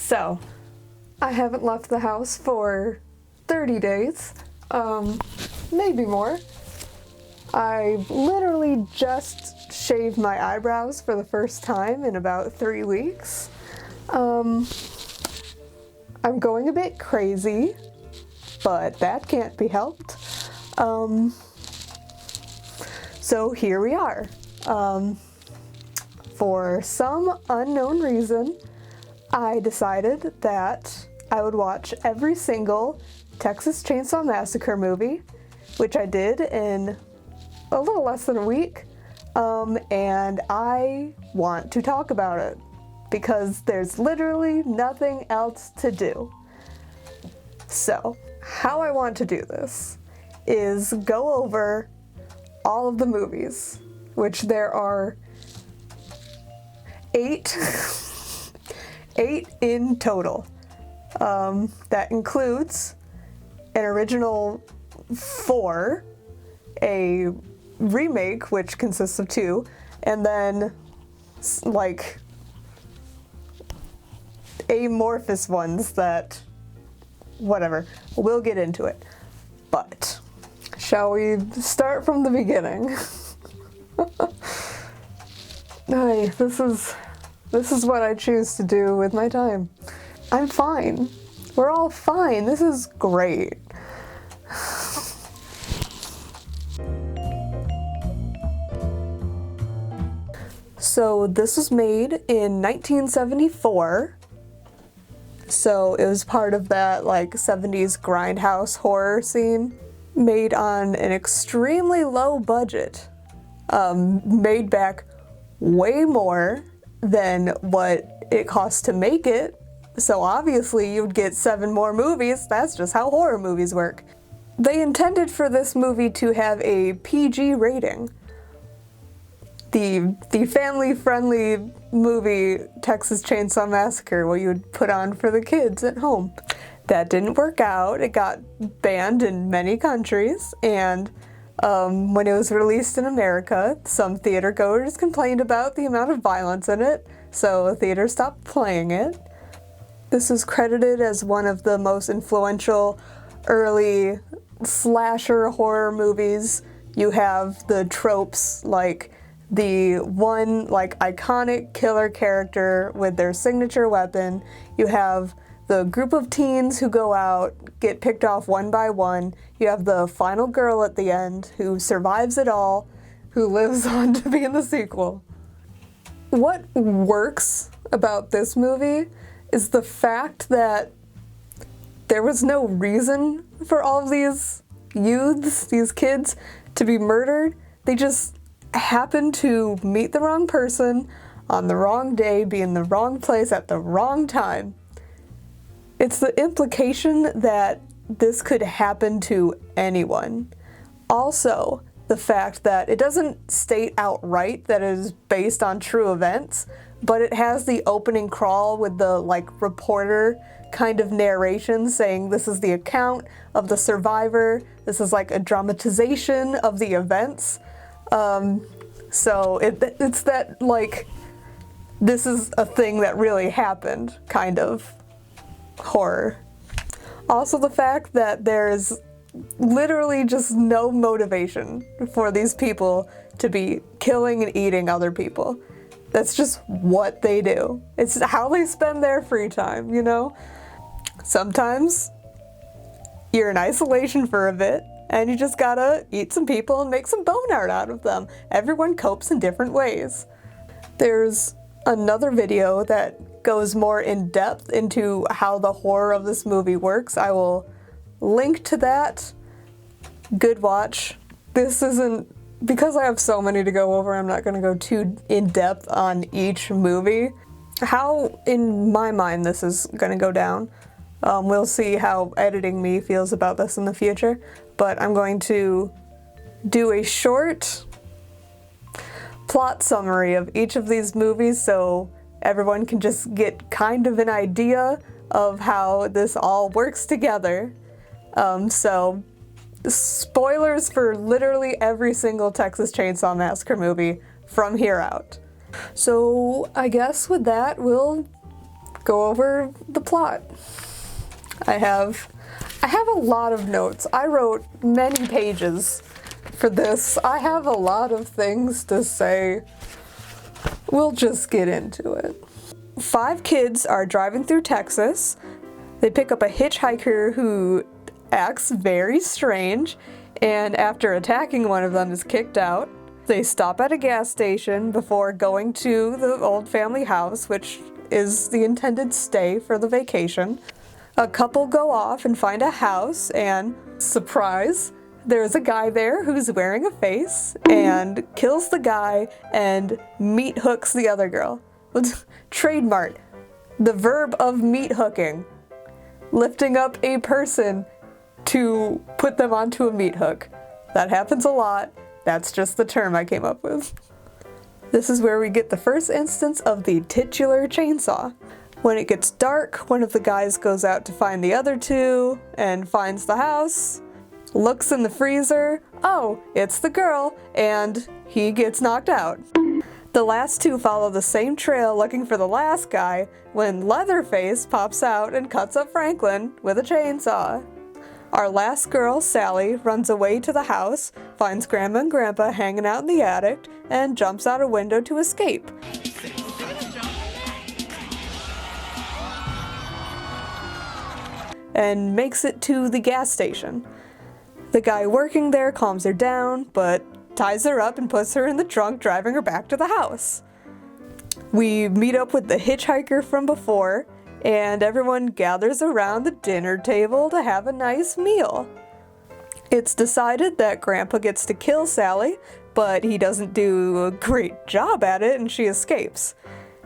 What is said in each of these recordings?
So, I haven't left the house for 30 days, maybe more. I literally just shaved my eyebrows for the first time in about 3 weeks. I'm going a bit crazy, but that can't be helped. So here we are. For some unknown reason, I decided that I would watch every single Texas Chainsaw Massacre movie, which I did in a little less than a week, and I want to talk about it because there's literally nothing else to do. So, how I want to do this is go over all of the movies, which there are 8 in total. That includes an original 4, a remake which consists of 2, and then like amorphous ones that, whatever, we'll get into it. But shall we start from the beginning? Hey, this is what I choose to do with my time. I'm fine. We're all fine. This is great. So this was made in 1974. So it was part of that like 70s grindhouse horror scene. Made on an extremely low budget. Made back way more than what it costs to make it. So obviously you'd get 7 more movies. That's just how horror movies work. They intended for this movie to have a PG rating. The family-friendly movie Texas Chainsaw Massacre, what you would put on for the kids at home. That didn't work out. It got banned in many countries, and when it was released in America, some theater goers complained about the amount of violence in it, so theaters stopped playing it. This is credited as one of the most influential early slasher horror movies. You have the tropes like the one like iconic killer character with their signature weapon. You have the group of teens who go out, get picked off one by one. You have the final girl at the end who survives it all, who lives on to be in the sequel. What works about this movie is the fact that there was no reason for all of these youths, these kids, to be murdered. They just happened to meet the wrong person on the wrong day, be in the wrong place at the wrong time. It's the implication that this could happen to anyone. Also, the fact that it doesn't state outright that it is based on true events, but it has the opening crawl with the like reporter kind of narration saying this is the account of the survivor. This is like a dramatization of the events. So it's that like this is a thing that really happened kind of horror. Also the fact that there's literally just no motivation for these people to be killing and eating other people. That's just what they do. It's how they spend their free time, you know? Sometimes you're in isolation for a bit and you just gotta eat some people and make some bone art out of them. Everyone copes in different ways. There's another video that goes more in depth into how the horror of this movie works. I will link to that. Good watch. This isn't, because I have so many to go over, I'm not going to go too in depth on each movie. How, in my mind, this is going to go down. We'll see how editing me feels about this in the future, but I'm going to do a short plot summary of each of these movies so everyone can just get kind of an idea of how this all works together. So, spoilers for literally every single Texas Chainsaw Massacre movie from here out. So, I guess with that, we'll go over the plot. I have a lot of notes. I wrote many pages for this. I have a lot of things to say. We'll just get into it. 5 kids are driving through Texas. They pick up a hitchhiker who acts very strange, and after attacking one of them is kicked out. They stop at a gas station before going to the old family house, which is the intended stay for the vacation. A couple go off and find a house, and surprise, there's a guy there who's wearing a face and kills the guy and meat hooks the other girl. Trademark. The verb of meat hooking. Lifting up a person to put them onto a meat hook. That happens a lot. That's just the term I came up with. This is where we get the first instance of the titular chainsaw. When it gets dark, one of the guys goes out to find the other 2 and finds the house, looks in the freezer, oh, it's the girl, and he gets knocked out. The last 2 follow the same trail looking for the last guy when Leatherface pops out and cuts up Franklin with a chainsaw. Our last girl, Sally, runs away to the house, finds Grandma and Grandpa hanging out in the attic, and jumps out a window to escape. And makes it to the gas station. The guy working there calms her down, but ties her up and puts her in the trunk, driving her back to the house. We meet up with the hitchhiker from before, and everyone gathers around the dinner table to have a nice meal. It's decided that Grandpa gets to kill Sally, but he doesn't do a great job at it, and she escapes.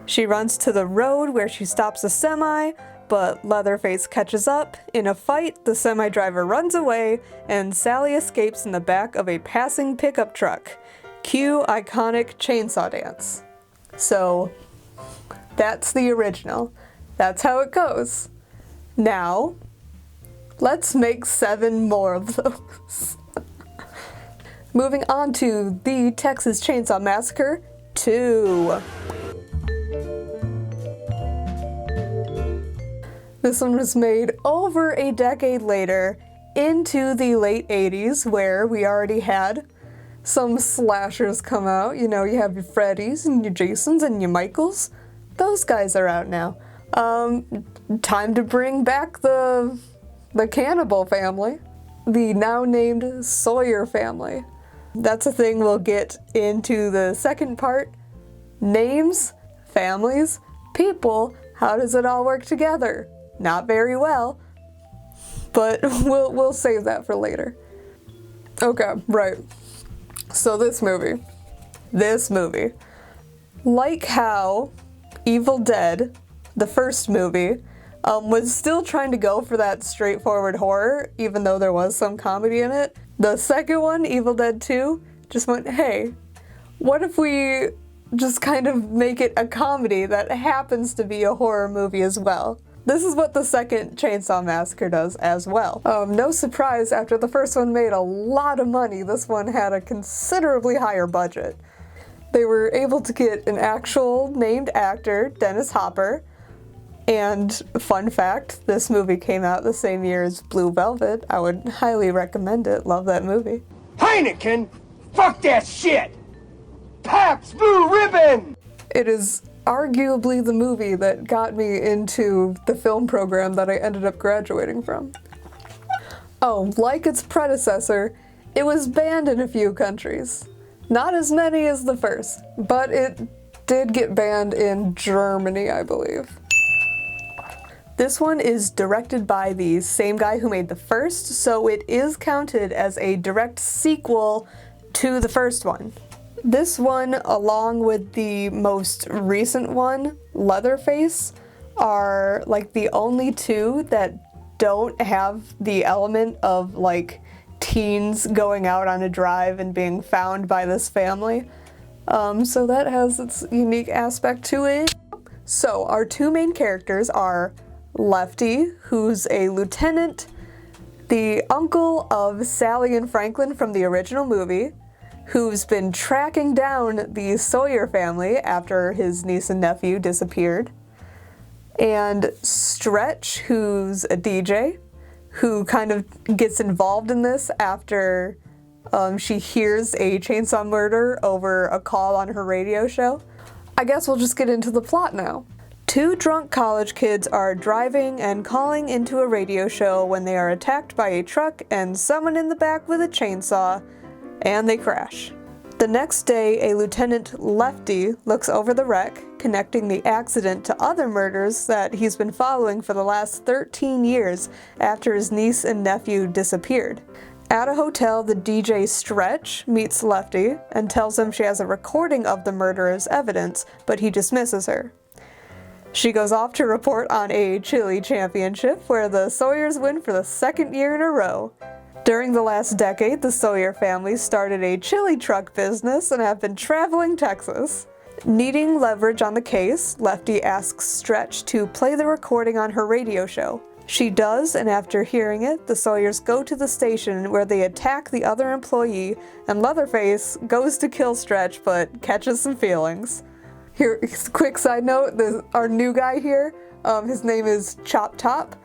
She runs to the road where she stops a semi, but Leatherface catches up. In a fight, the semi driver runs away, and Sally escapes in the back of a passing pickup truck. Cue iconic chainsaw dance. So, that's the original. That's how it goes. Now, let's make 7 more of those. Moving on to the Texas Chainsaw Massacre 2. This one was made over a decade later, into the late 80s, where we already had some slashers come out. You know, you have your Freddys and your Jasons and your Michaels. Those guys are out now. Time to bring back the cannibal family. The now named Sawyer family. That's a thing we'll get into the second part. Names, families, people, how does it all work together? Not very well, but we'll save that for later. Okay, right. So this movie, like how Evil Dead, the first movie, was still trying to go for that straightforward horror, even though there was some comedy in it. The second one, Evil Dead 2, just went, hey, what if we just kind of make it a comedy that happens to be a horror movie as well? This is what the second Chainsaw Massacre does as well. No surprise, after the first one made a lot of money, this one had a considerably higher budget. They were able to get an actual named actor, Dennis Hopper, and fun fact, this movie came out the same year as Blue Velvet. I would highly recommend it. Love that movie. Heineken? Fuck that shit! Pabst Blue Ribbon! It is arguably the movie that got me into the film program that I ended up graduating from. Oh, like its predecessor, it was banned in a few countries. Not as many as the first, but it did get banned in Germany, I believe. This one is directed by the same guy who made the first, so it is counted as a direct sequel to the first one. This one, along with the most recent one, Leatherface, are like the only two that don't have the element of like teens going out on a drive and being found by this family. So that has its unique aspect to it. So our 2 main characters are Lefty, who's a lieutenant, the uncle of Sally and Franklin from the original movie, who's been tracking down the Sawyer family after his niece and nephew disappeared. And Stretch, who's a DJ, who kind of gets involved in this after she hears a chainsaw murder over a call on her radio show. I guess we'll just get into the plot now. Two drunk college kids are driving and calling into a radio show when they are attacked by a truck and someone in the back with a chainsaw, and they crash. The next day, a Lieutenant Lefty looks over the wreck, connecting the accident to other murders that he's been following for the last 13 years after his niece and nephew disappeared. At a hotel, the DJ Stretch meets Lefty and tells him she has a recording of the murder as evidence, but he dismisses her. She goes off to report on a chili championship where the Sawyers win for the second year in a row. During the last decade, the Sawyer family started a chili truck business and have been traveling Texas. Needing leverage on the case, Lefty asks Stretch to play the recording on her radio show. She does, and after hearing it, the Sawyers go to the station where they attack the other employee, and Leatherface goes to kill Stretch but catches some feelings. Here, quick side note, our new guy here, his name is Chop Top.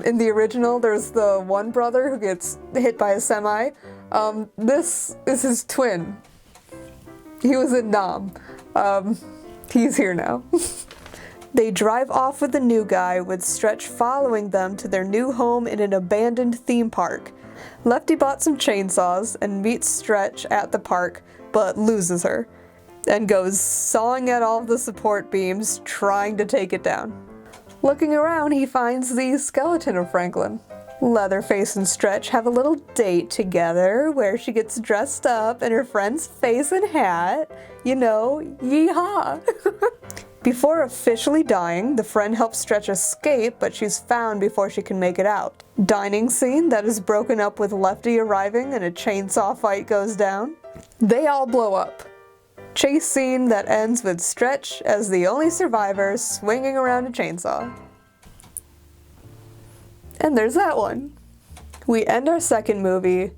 In the original, there's the one brother who gets hit by a semi. This is his twin. He was in Nam. He's here now. They drive off with the new guy, with Stretch following them to their new home in an abandoned theme park. Lefty bought some chainsaws and meets Stretch at the park, but loses her, and goes sawing at all of the support beams, trying to take it down. Looking around, he finds the skeleton of Franklin. Leatherface and Stretch have a little date together where she gets dressed up in her friend's face and hat. You know, yeehaw! Before officially dying, the friend helps Stretch escape, but she's found before she can make it out. Dining scene that is broken up with Lefty arriving and a chainsaw fight goes down. They all blow up. Chase scene that ends with Stretch as the only survivor swinging around a chainsaw. And there's that one. We end our second movie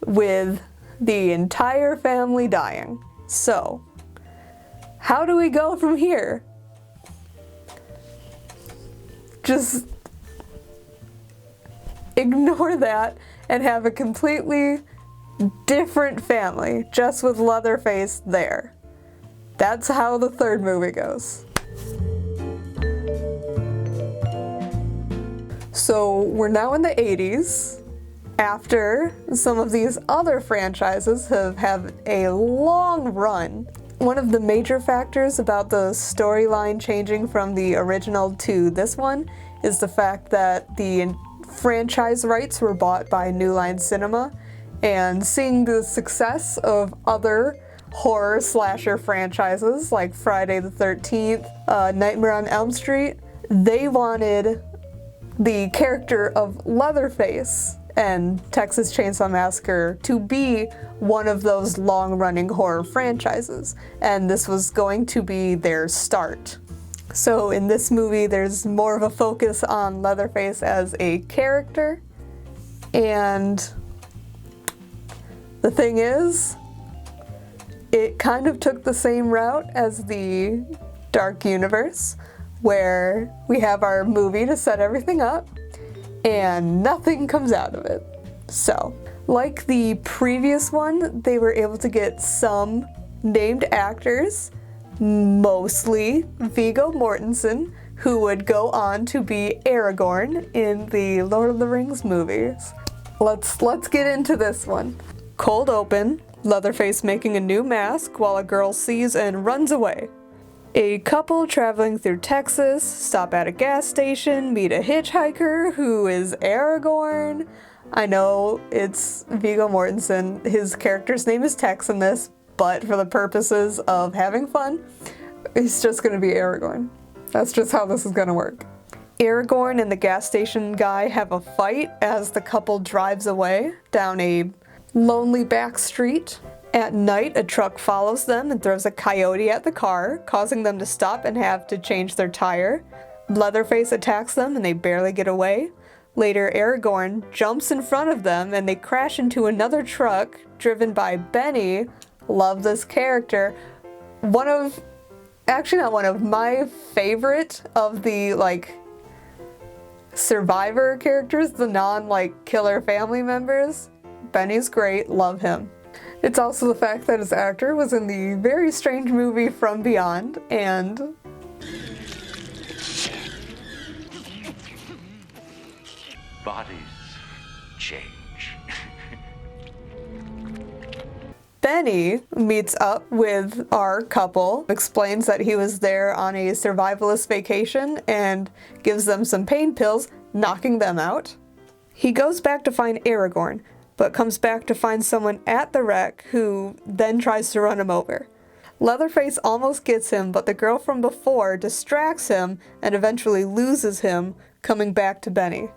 with the entire family dying. So, how do we go from here? Just ignore that and have a completely different family, just with Leatherface there. That's how the third movie goes. So we're now in the 80s, after some of these other franchises have had a long run. One of the major factors about the storyline changing from the original to this one is the fact that the franchise rights were bought by New Line Cinema, and seeing the success of other horror slasher franchises like Friday the 13th, Nightmare on Elm Street, they wanted the character of Leatherface and Texas Chainsaw Massacre to be one of those long-running horror franchises, and this was going to be their start. So in this movie, there's more of a focus on Leatherface as a character, and the thing is, it kind of took the same route as the Dark Universe, where we have our movie to set everything up, and nothing comes out of it. So, like the previous one, they were able to get some named actors, mostly Viggo Mortensen, who would go on to be Aragorn in the Lord of the Rings movies. Let's get into this one. Cold open, Leatherface making a new mask while a girl sees and runs away. A couple traveling through Texas stop at a gas station, meet a hitchhiker who is Aragorn. I know it's Viggo Mortensen. His character's name is Tex in this, but for the purposes of having fun, he's just going to be Aragorn. That's just how this is going to work. Aragorn and the gas station guy have a fight as the couple drives away down a lonely back street. At night, a truck follows them and throws a coyote at the car, causing them to stop and have to change their tire. Leatherface attacks them and they barely get away. Later, Aragorn jumps in front of them and they crash into another truck driven by Benny. Love this character. One of actually not one of, my favorite of the, like, survivor characters, the non-like killer family members. Benny's great, love him. It's also the fact that his actor was in the very strange movie From Beyond, and bodies change. Benny meets up with our couple, explains that he was there on a survivalist vacation, and gives them some pain pills, knocking them out. He goes back to find Aragorn, but comes back to find someone at the wreck who then tries to run him over. Leatherface almost gets him, but the girl from before distracts him and eventually loses him, coming back to Benny.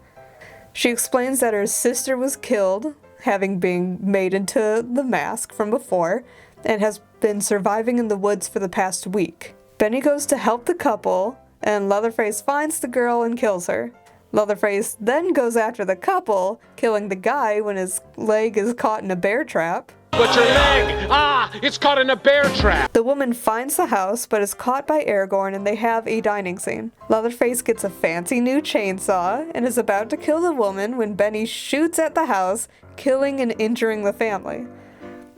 She explains that her sister was killed, having been made into the mask from before, and has been surviving in the woods for the past week. Benny goes to help the couple, and Leatherface finds the girl and kills her. Leatherface then goes after the couple, killing the guy when his leg is caught in a bear trap. But your leg! Ah! It's caught in a bear trap! The woman finds the house, but is caught by Aragorn, and they have a dining scene. Leatherface gets a fancy new chainsaw, and is about to kill the woman when Benny shoots at the house, killing and injuring the family.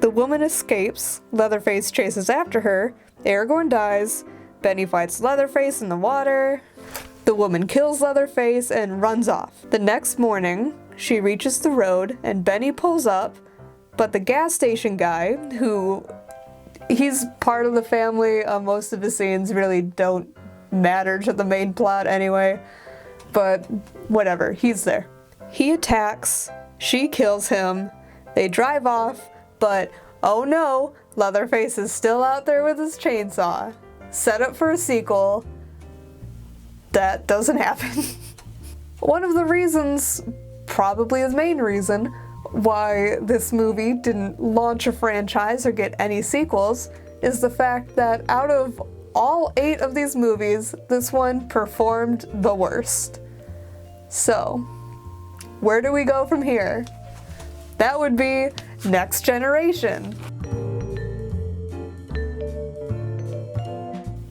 The woman escapes, Leatherface chases after her, Aragorn dies, Benny fights Leatherface in the water, the woman kills Leatherface and runs off. The next morning, she reaches the road, and Benny pulls up, but the gas station guy, who, he's part of the family, most of his scenes really don't matter to the main plot anyway, but whatever, he's there. He attacks, she kills him, they drive off, but oh no, Leatherface is still out there with his chainsaw. Set up for a sequel. That doesn't happen. One of the reasons, probably the main reason, why this movie didn't launch a franchise or get any sequels is the fact that out of all 8 of these movies, this one performed the worst. So, where do we go from here? That would be Next Generation.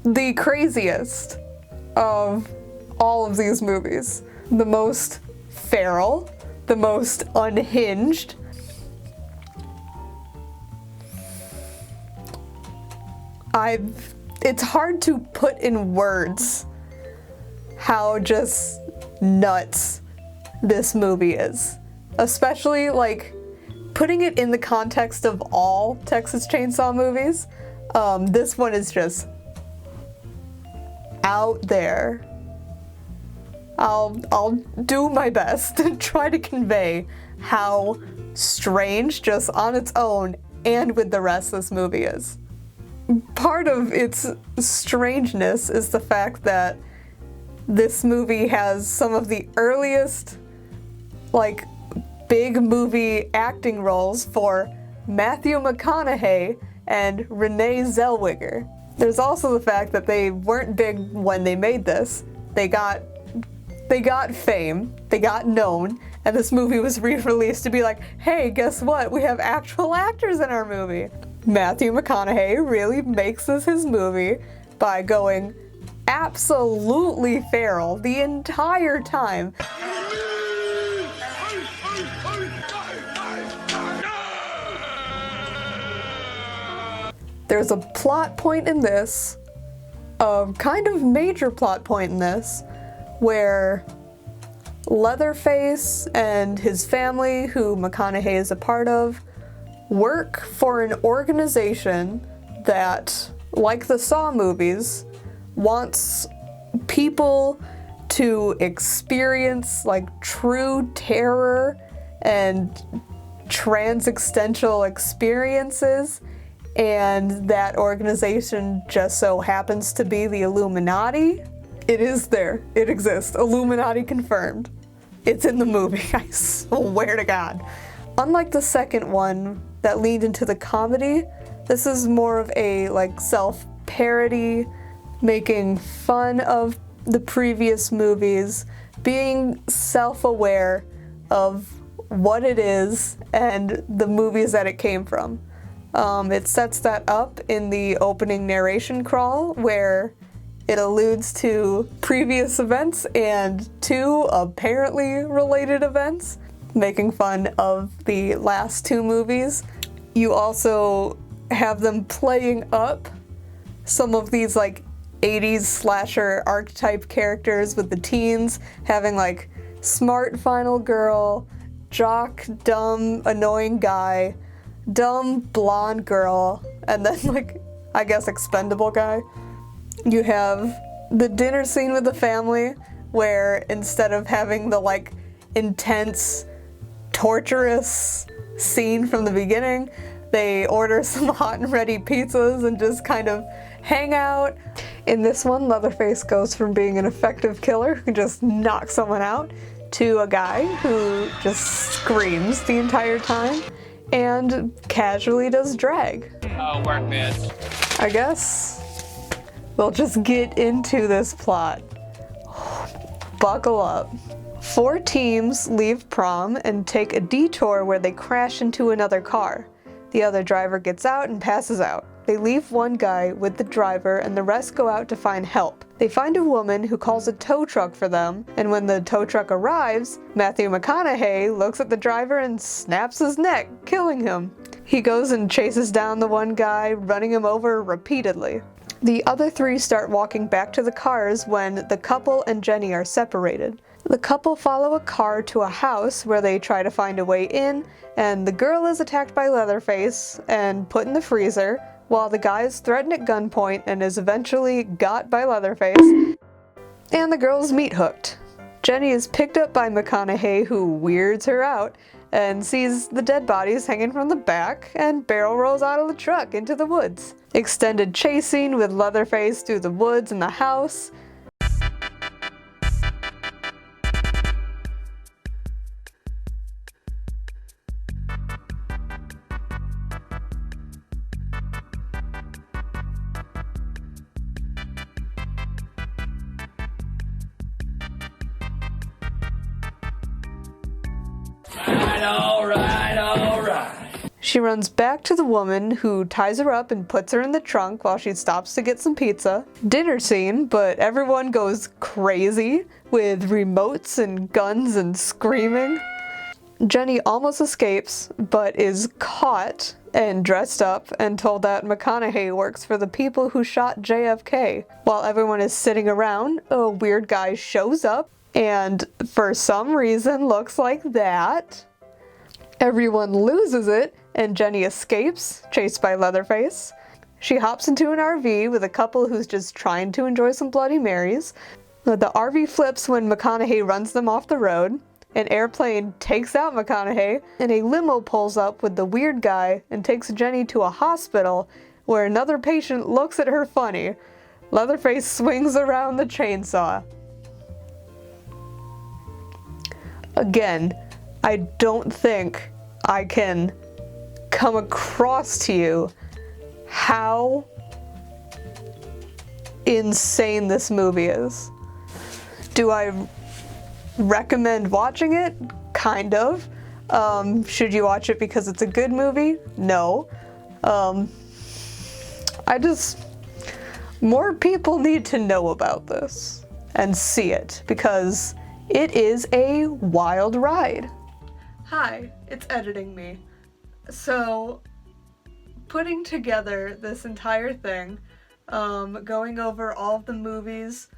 The craziest of all of these movies. The most feral, the most unhinged. It's hard to put in words how just nuts this movie is. Especially, like, putting it in the context of all Texas Chainsaw movies, this one is just out there. I'll do my best to try to convey how strange, just on its own, and with the rest this movie is. Part of its strangeness is the fact that this movie has some of the earliest, like, big movie acting roles for Matthew McConaughey and Renee Zellweger. There's also the fact that they weren't big when they made this. They got fame, they got known, and this movie was re-released to be like, hey, guess what? We have actual actors in our movie. Matthew McConaughey really makes this his movie by going absolutely feral the entire time. There's a plot point in this, a kind of major plot point in this, where Leatherface and his family, who McConaughey is a part of, work for an organization that, like the Saw movies, wants people to experience, like, true terror and trans-existential experiences, and that organization just so happens to be the Illuminati. It is there. It exists. Illuminati confirmed. It's in the movie, I swear to God. Unlike the second one that leaned into the comedy, this is more of a, like, self-parody, making fun of the previous movies, being self-aware of what it is and the movies that it came from. It sets that up in the opening narration crawl where it alludes to previous events and two apparently related events, making fun of the last two movies. You also have them playing up some of these like 80s slasher archetype characters with the teens having like smart final girl, jock, dumb, annoying guy, dumb, blonde girl, and then like, I guess expendable guy. You have the dinner scene with the family where instead of having the like intense, torturous scene from the beginning, they order some hot and ready pizzas and just kind of hang out. In this one, Leatherface goes from being an effective killer who can just knock someone out to a guy who just screams the entire time and casually does drag. Oh, work, bitch. I guess we'll just get into this plot. Buckle up. 4 teams leave prom and take a detour where they crash into another car. The other driver gets out and passes out. They leave one guy with the driver and the rest go out to find help. They find a woman who calls a tow truck for them, and when the tow truck arrives, Matthew McConaughey looks at the driver and snaps his neck, killing him. He goes and chases down the one guy, running him over repeatedly. The other 3 start walking back to the cars when the couple and Jenny are separated. The couple follow a car to a house where they try to find a way in, and the girl is attacked by Leatherface and put in the freezer, while the guy is threatened at gunpoint and is eventually got by Leatherface, and the girl's meat hooked. Jenny is picked up by McConaughey, who weirds her out, and sees the dead bodies hanging from the back, and barrel rolls out of the truck into the woods. Extended chase scene with Leatherface through the woods and the house. She runs back to the woman, who ties her up and puts her in the trunk while she stops to get some pizza. Dinner scene, but everyone goes crazy with remotes and guns and screaming. Jenny almost escapes, but is caught and dressed up and told that McConaughey works for the people who shot JFK. While everyone is sitting around, a weird guy shows up and for some reason looks like that. Everyone loses it, and Jenny escapes, chased by Leatherface. She hops into an RV with a couple who's just trying to enjoy some Bloody Marys. The RV flips when McConaughey runs them off the road. An airplane takes out McConaughey, and a limo pulls up with the weird guy and takes Jenny to a hospital where another patient looks at her funny. Leatherface swings around the chainsaw. Again, I don't think I can come across to you how insane this movie is. Do I recommend watching it? Kind of. Should you watch it because it's a good movie? No. More people need to know about this and see it because it is a wild ride. Hi, it's editing me. So, putting together this entire thing, going over all of the movies,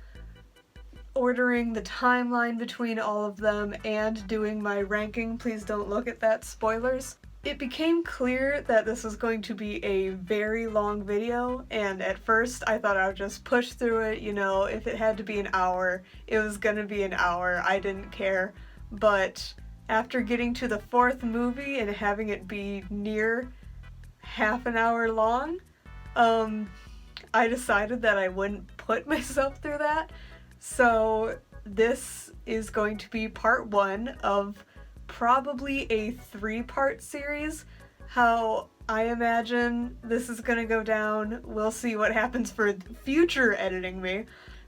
ordering the timeline between all of them, and doing my ranking, please don't look at that, spoilers. It became clear that this was going to be a very long video, and at first I thought I would just push through it, you know, if it had to be an hour, it was gonna be an hour, I didn't care. But after getting to the 4th movie and having it be near half an hour long, I decided that I wouldn't put myself through that. So this is going to be part 1 of probably a 3-part series. How I imagine this is gonna go down, we'll see what happens for future editing me.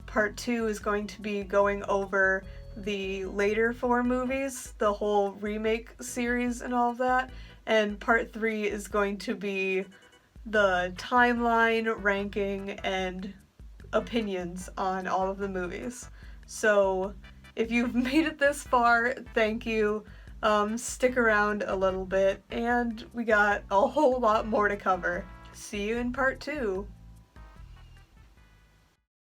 Part 2 is going to be going over the later 4 movies, the whole remake series and all of that, and part 3 is going to be the timeline, ranking, and opinions on all of the movies. So if you've made it this far, thank you. Stick around a little bit, and we got a whole lot more to cover. See you in part 2.